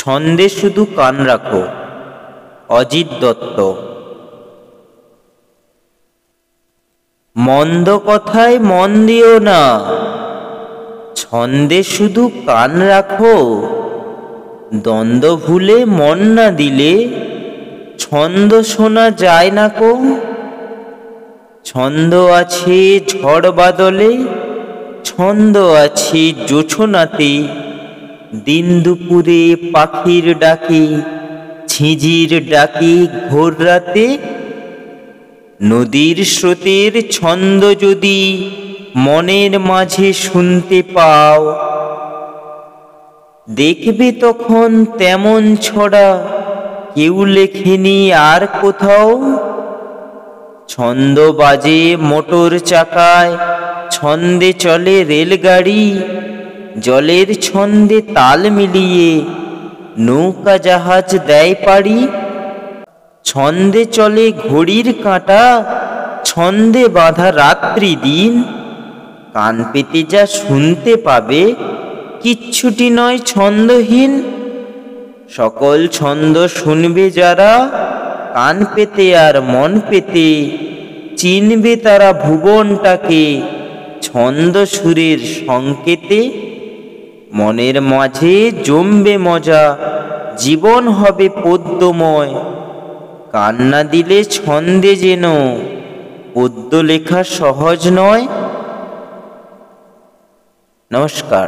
ছন্দে শুধু কান রাখো। অজিত দত্ত। মন্দ কথায় মন দিও না, ছন্দে শুধু কান রাখো। দ্বন্দ্ব ভুলে মন না দিলে ছন্দ শোনা যায় না কো। ছন্দ আছে ঝড় বাদলে, ছন্দ আছে জোছনাতে, দিন দুপুরে পাখির ডাকে, ঝিঁঝির ডাকে ঘোর রাতে। নদীর স্রোতের ছন্দ যদি মনের মাঝে শুনতে পাও, দেখবে তখন তেমন ছড়া কেউ লেখেনি আর কোথাও। ছন্দ বাজে মোটর চাকায়, ছন্দে চলে রেলগাড়ি, জলের ছন্দে তাল মিলিয়ে নৌকা জাহাজ দেয় পাড়ি। ছন্দে চলে ঘড়ির কাঁটা, ছন্দে বাঁধা রাত্রি দিন, কান পেতে যা শুনতে পাবে কিচ্ছুটি নয় ছন্দহীন। সকল ছন্দ শুনবে যারা, কান পেতে আর মন পেতে, চিনবে তারা ভুবনটাকে ছন্দ সুরের সংকেতে। মনের মাঝে জমবে মজা, জীবন হবে পদ্যময়, কান না দিলে ছন্দে যেন পদ্য লেখা সহজ নয়। নমস্কার।